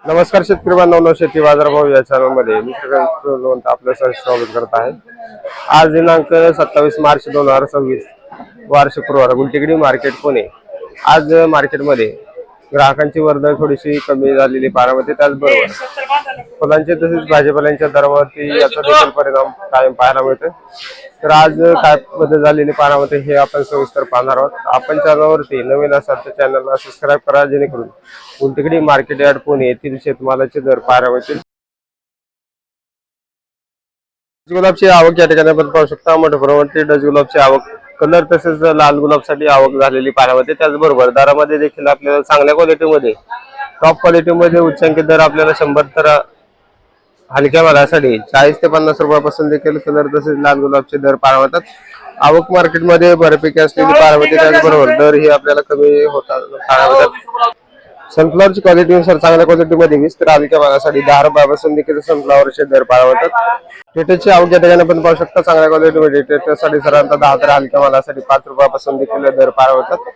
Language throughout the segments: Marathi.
नमस्कार शेतकरी बांधवांनो, शेती बाजारभाव या चॅनलमध्ये मी श्रीकांत आपलं स्वागत करत आहे। आज दिनांक 27 मार्च 2026 वार शुक्रवार, गुलटेकडी मार्केट पुणे। आज मार्केटमध्ये ग्राहकांची वर्दळ थोडीशी कमी झालेली पाहायला, त्याचबरोबर फुलांचे तसेच भाजीपाल्यांच्या दरावरती याचा देखील परिणाम कायम पाहायला मिळतो। तर आज काय बदल झालेले पाहायला हे आपण सविस्तर पाहणार आहोत। आपण चॅनलवरती नवीन असाल तर चॅनलला सबस्क्राईब करा, जेणेकरून गुलटेकडी मार्केट यार्ड पुणे येथील शेतमालाचे दर पाहायला मिळतील। गुलाबची आवक या ठिकाणी आपण पाहू शकता। मोठ्या प्रमाणावरती डच गुलाबची आवक, कलर तसेच लाल गुलाबसाठी आवक झालेली पाहायला मिळते। त्याचबरोबर दरामध्ये देखील आपल्याला चांगल्या क्वालिटीमध्ये, टॉप क्वालिटीमध्ये उच्चांकित दर आपल्याला 100 तर हलक्या मालासाठी 40 ते 50 रुपयापासून देखील कलर तसेच लाल गुलाबचे दर पाहायला मिळतात। आवक मार्केटमध्ये बऱ्यापैकी असलेली पाहायला मिळते। त्याचबरोबर दर ही आपल्याला कमी होतात पाहायला मिळतात। सनफ्लॉवरची क्वालिटीनुसार चांगल्या क्वालिटीमध्ये 20 तर हलक्या मालासाठी 10 रुपयापासून देखील सनफ्लॉवरचे दर पाहायला मिळतात। टेटसची आवक या ठिकाणी आपण पाहू शकता। चांगल्या क्वालिटीमध्ये टेटससाठी साधारणतः 10 तर हलक्या मालासाठी 5 रुपयापासून देखील दर पाहायला मिळतात।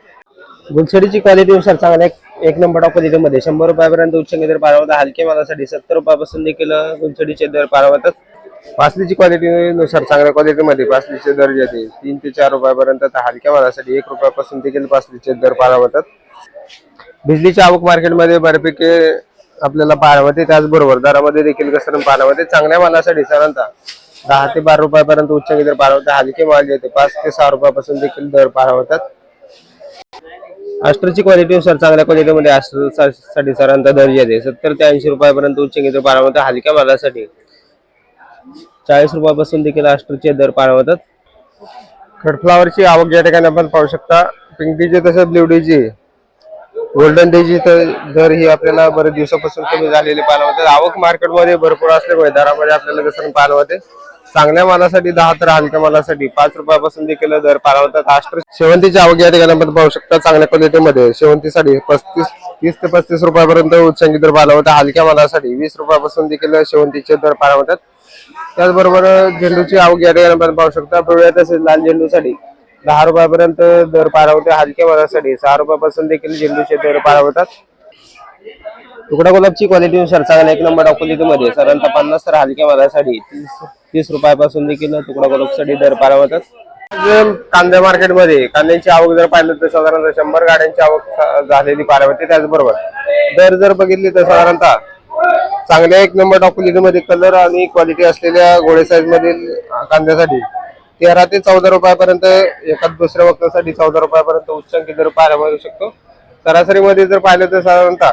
गुलछडीची क्वालिटीनुसार चांगल्या एक नंबर क्वालिटीमध्ये 100 रुपयापर्यंत उच्चांकी दर पाहायला मिळतात। हलक्या मालासाठी 70 रुपयापासून देखील गुलछडीचे दर पाहायला मिळतात। पासलीची क्वालिटीनुसार चांगल्या क्वालिटीमध्ये पासलीचे दर जे 3 ते 4 रुपयापर्यंत, तर हलक्या मालासाठी 1 रुपयापासून देखील पासलीचे दर पाहायला मिळतात। बिजलीची आवक मार्केटमध्ये बऱ्यापैकी आपल्याला पाहायला मिळते। त्याचबरोबर दरामध्ये देखील घसरण पाहायला मिळते। चांगल्या मालासाठी साधारणतः 10 ते 12 रुपयापर्यंत उच्चांकी दर पाहायला मिळतात। हलके माल जे 5 ते 6 रुपयापासून देखील दर पाहायला मिळतात। अस्टरची क्वालिटीनुसार चांगल्या क्वालिटीमध्ये अस्टरसाठी साधारणतः दर जे 70 ते 80 रुपयापर्यंत उच्चांकी दर पाहायला मिळतात। हलक्या मालासाठी 40 रुपयापासून देखील अस्टरचे दर पाहायला मिळतात। खडफ्लावरची आवक या ठिकाणी आपण पाहू शकता। पिंक डीजे तसेच ब्ल्यू डीजे, गोल्डन डेजी दर ही आपल्याला बरेच दिवसापासून कमी झालेले पाहायला मिळतात। आवक मार्केटमध्ये भरपूर असल्यामुळे दरामध्ये आपल्याला घसरण पाहायला मिळते। चांगल्या मालासाठी 10 तर हलक्या मालासाठी 5 रुपयापासून देखील दर पाहायला मिळतात। अस्टर शेवंतीची आवक या ठिकाणी आपण पाहू शकता। चांगल्या क्वालिटीमध्ये शेवंतीसाठी 30 ते 35 रुपयापर्यंत उच्चांकी दर पाहायला मिळतात। हलक्या मालासाठी 20 रुपयापासून देखील शेवंतीचे दर पाहायला मिळतात। त्याचबरोबर झेंडूची आवक या ठिकाणी आपण पाहू शकता। पिवळ्या तसेच लाल झेंडूसाठी 10 रुपयापर्यंत दर पाहायला मिळते। हलक्या मालासाठी 6 रुपयापासून देखील झेंडूचे दर पाहायला मिळतात। तुकडा गुलाबची क्वालिटीनुसार चांगल्या एक नंबर क्वालिटीमध्ये साधारणतः 50 तर हलक्या मालासाठी 30 रुपयापासून देखील तुकडा गुलाबसाठी दर पाहायला मिळतात। कांद्या मार्केटमध्ये कांद्यांची आवक जर पाहिलं तर साधारणतः 100 गाड्यांची आवक झालेली पाहायला मिळते। त्याचबरोबर दर जर बघितली तर साधारणतः चांगल्या एक नंबर क्वालिटीमध्ये कलर आणि क्वालिटी असलेल्या घोडे साईज मधील कांद्यासाठी 13 ते 14 रुपयापर्यंत, एखाद दुसऱ्या वक्तासाठी 14 रुपयापर्यंत उच्चांकी दर पाहायला मिळू शकतो। सरासरीमध्ये जर पाहिलं तर साधारणतः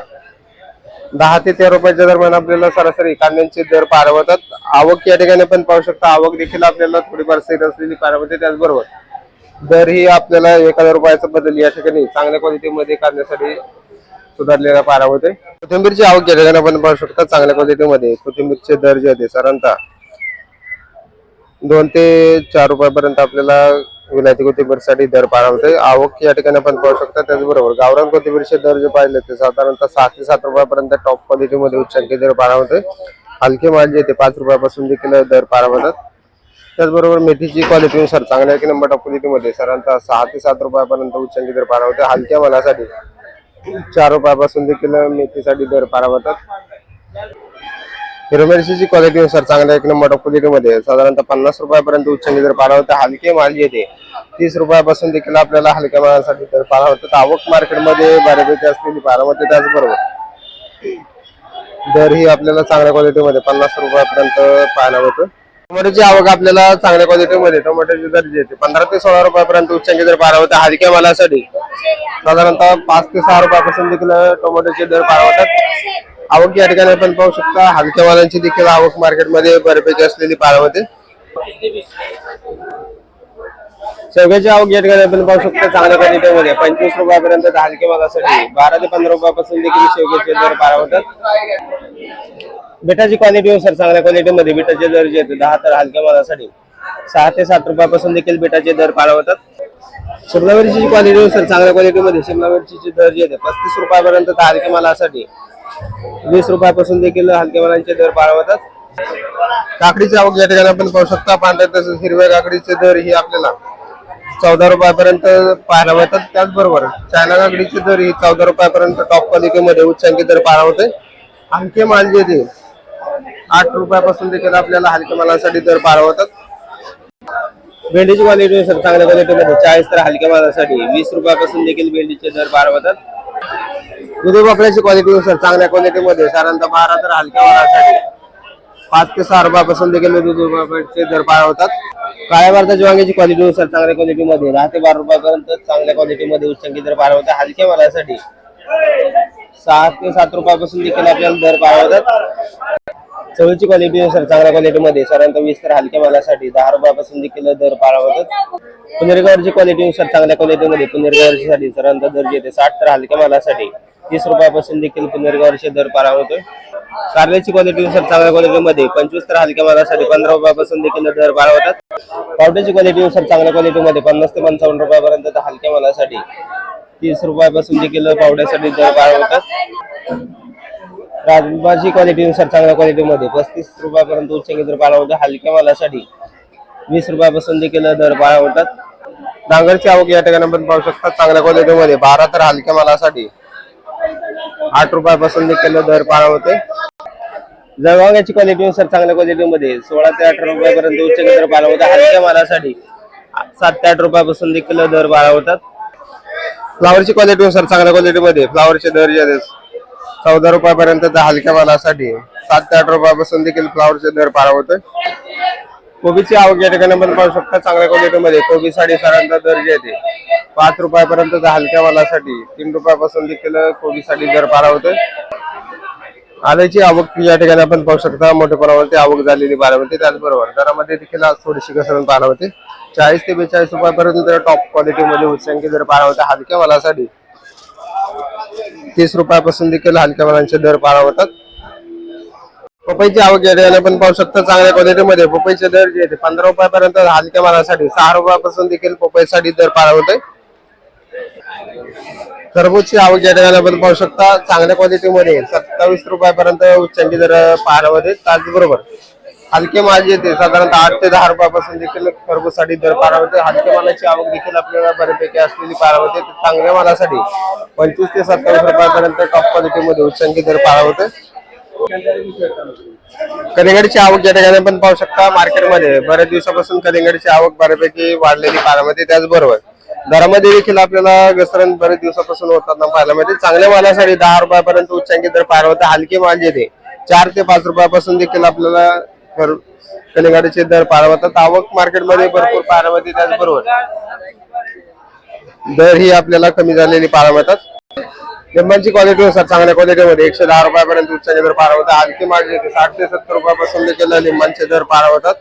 10 ते 13 रुपयाच्या दरम्यान आपल्याला सरासरी कांद्यांचे दर पाहायला मिळतात। आवक या ठिकाणी पण पाहू शकता। आवक देखील आपल्याला थोडीफार स्थिर असलेली पाहायला मिळते। त्याचबरोबर दर ही आपल्याला 1000 रुपयाचा बदल या ठिकाणी चांगल्या क्वालिटीमध्ये कांद्यासाठी सुधारलेला पाहायला मिळते। कोथिंबीरची आवक या ठिकाणी आपण पाहू शकता। चांगल्या क्वालिटीमध्ये कोथिंबीरचे दर जे आहेत साधारणतः 2 ते 4 रुपयापर्यंत आपल्याला विलायती कोथिंबीरसाठी दर पाहायला मिळते। आवक या ठिकाणी आपण पाहू शकता। त्याचबरोबर गावरान कोथिंबीरचे दर जे पाहिले ते साधारणतः 6 ते 7 रुपयापर्यंत टॉप क्वालिटीमध्ये उच्चांकी दर पाहायला मिळते। हलके माल जे 5 रुपयापासून देखील दर पाहायला मिळतात। त्याचबरोबर मेथीची क्वालिटीनुसार चांगल्या एक नंबर टॉप क्वालिटीमध्ये साधारणतः 6 ते 7 रुपयापर्यंत उच्चांकी दर पाहायला मिळते। हलक्या मालासाठी 4 रुपयापासून देखील मेथीसाठी दर पाहायला मिळतात। हिरवी मिरचीची क्वालिटीनुसार चांगल्या एक नंबर क्वालिटीमध्ये साधारणतः 50 रुपयापर्यंत उच्चांकी दर पाहायला मिळतात। हलके माल जे 30 रुपयापासून देखील आपल्याला हलक्या मालासाठी दर पाहायला मिळतात। आवक मार्केटमध्ये बऱ्यापैकी असलेली पाहायला मिळते। त्याचबरोबर दर ही आपल्याला चांगल्या क्वालिटीमध्ये 50 रुपयापर्यंत पाहायला मिळतो। टोमॅटोची आवक आपल्याला चांगल्या क्वालिटीमध्ये टोमॅटोचे दर जे 15 ते 16 रुपयापर्यंत उच्चांकी दर पाहायला मिळतात। हलक्या मालासाठी साधारणतः 5 ते 6 रुपयापासून देखील टोमॅटोचे दर पाहायला मिळतात। आवक या ठिकाणी आपण पाहू शकता। हलक्या मालांची देखील आवक मार्केटमध्ये बऱ्यापैकी असलेली पाहायला मिळते। शेवग्याची आवक या ठिकाणी आपण पाहू शकता। चांगल्या क्वालिटीमध्ये 25 रुपयापर्यंत, हलक्या मालासाठी 12 ते 15 रुपयापासून देखील शेवग्याचे दर पाहायला मिळतात। बिटाची क्वालिटीनुसार चांगल्या क्वालिटीमध्ये बिटाचे दर जे 10 तर हलक्या मालासाठी 6 ते 7 रुपयापासून देखील बिटाचे दर पाहायला मिळतात। शिमला मिरचीची क्वालिटीनुसार चांगल्या क्वालिटीमध्ये शिमला मिरचीचे दर जे 35 रुपयापर्यंत, हलक्या मालासाठी 20 रुपयापासून देखील हलक्या मालांचे दर पाहायला मिळतात। काकडीची आवक या ठिकाणी आपण पाहू शकता। पांढऱ्या तसेच हिरव्या काकडीचे दर ही आपल्याला 14 रुपयापर्यंत पाहायला मिळतात। त्याचबरोबर चायना काकडीचे दर ही 14 रुपयापर्यंत टॉप क्वालिटीमध्ये उच्चांकी दर पाहायला मिळते। हलके माल जे ते 8 रुपयापासून देखील आपल्याला हलक्या मालासाठी दर पारवतात. भेंडीची क्वालिटी सर चांगल्या क्वालिटीमध्ये 40 तर हलक्या मालासाठी 20 रुपयापासून देखील भेंडीचे दर पारवतात. दुधी भोपळ्याची क्वालिटीनुसार चांगल्या क्वालिटीमध्ये साधारणतः 12 तर हलक्या मालासाठी 5 ते 6 रुपयापासून देखील दुधी भोपळ्याचे दर पारवतात. काळ्या भारताची वांग्याची क्वालिटीनुसार चांगल्या क्वालिटीमध्ये 10 ते 12 रुपयापर्यंत चांगल्या क्वालिटीमध्ये उच्चांकी दर पारवतात. हलक्या मालासाठी 6 ते 7 रुपयापासून देखील आपल्याला दर पारवतात. चवळीची क्वालिटीनुसार चांगल्या क्वालिटीमध्ये साधारणतः 20 तर हलक्या मालासाठी 10 रुपयापासून देखील दर पारवतात. पुनेरगावची क्वालिटीनुसार चांगल्या क्वालिटीमध्ये पुनेरगावसाठी साधारणतः दर येते 60 तर हलक्या मालासाठी 30 रुपयापासून देखील पुनेरगावचे दर पारवतोय. कारल्याची क्वालिटीनुसार चांगल्या क्वालिटीमध्ये 25 तर हलक्या मालासाठी 15 रुपयापासून देखील दर पारवतात. पावट्याची क्वालिटीनुसार चांगल्या क्वालिटीमध्ये 50 ते 55 रुपयापर्यंत हलक्या मालासाठी 30 रुपयापासून देखील पावट्यासाठी दर पारवतात. राजमाची क्वालिटीनुसार चांगल्या क्वालिटीमध्ये 35 रुपयापर्यंत उच्चांकी दर पारवतात. हलक्या मालासाठी 20 रुपयापासून देखील दर पारवतात. डांगरची आवक या ठिकाणी आपण पाहू शकता चांगल्या क्वालिटीमध्ये 12 तर हलक्या मालासाठी 8 रुपयापासून देखील दर पारवते. जळगावची क्वालिटीनुसार चांगल्या क्वालिटीमध्ये 16 ते 18 रुपयापर्यंत उच्चांकी दर पारवतात. हलक्या मालासाठी 7 ते 8 रुपयापासून देखील दर पारवतात. फ्लावरची क्वालिटीनुसार चांगल्या क्वालिटीमध्ये फ्लावरचे दर जे 14 रुपयापर्यंत हलक्या मालासाठी 7 ते 8 रुपयापासून देखील फ्लावरचे दर पारवतोय. कोबीची आवक या ठिकाणी आपण पाहू शकता चांगल्या क्वालिटीमध्ये कोबी साधारणतः दर जे येते 5 रुपयापर्यंत हलक्या मालासाठी 3 रुपयापासून देखील कोबीसाठी दर पारवतोय. आल्याची आवक या ठिकाणी आपण पाहू शकता मोठ्या प्रमाणावरती आवक झालेली पाहायला मिळते. त्याचबरोबर दरामध्ये देखील आज थोडीशी घसरण पाहायला मिळते. 40 ते 42 रुपयापर्यंत टॉप क्वालिटीमध्ये उच्चांकी दर पारवतात. हलक्या मालासाठी 30 रुपयापासून देखील हलक्या मालांचे दर पारवतात. पपईची आवक या ठिकाणी आपण पाहू शकता चांगल्या क्वालिटीमध्ये पपईचे दर जे 15 रुपयापर्यंत हलक्या मालासाठी 6 रुपयापासून देखील पपईसाठी दर पारवतोय. खरबूजची आवक या ठिकाणी आपण पाहू शकता चांगल्या क्वालिटीमध्ये 27 रुपयापर्यंत उच्चांकी दर पारवते. त्याचबरोबर हलके माल येते साधारणतः 8 ते 10 रुपयापासून देखील खरबूजसाठी दर पारवते. हलक्या मालाची आवक देखील आपल्याला बऱ्यापैकी असलेली पारवते. चांगल्या मालासाठी 25 ते 27 रुपयापर्यंत टॉप क्वालिटीमध्ये उच्चांकी दर पारवते. कलिंगडची आवक या ठिकाणी आपण पाहू शकता मार्केटमध्ये बऱ्याच दिवसापासून कलिंगडची आवक बऱ्यापैकी वाढलेली पाहायला मिळते. त्याचबरोबर दरामध्ये देखील आपल्याला घसरण बरेच दिवसापासून होताना पाहायला मिळते. चांगल्या मालासाठी 10 रुपयापर्यंत उच्चांकी दर पारवते. हलके माल येते 4 ते 5 रुपयापासून देखील आपल्याला कलिंगडचे दर पारवतात. आवक मार्केटमध्ये भरपूर पाहायला मिळते. त्याचबरोबर दर ही आपल्याला कमी झालेली पाहायला मिळतात. लिंबांची क्वालिटीनुसार चांगल्या क्वालिटीमध्ये 110 रुपयापर्यंत उच्चांकी दर पारवतात. हलके माल येते 60 ते 70 रुपयापासून देखील लिंबांचे दर पारवतात.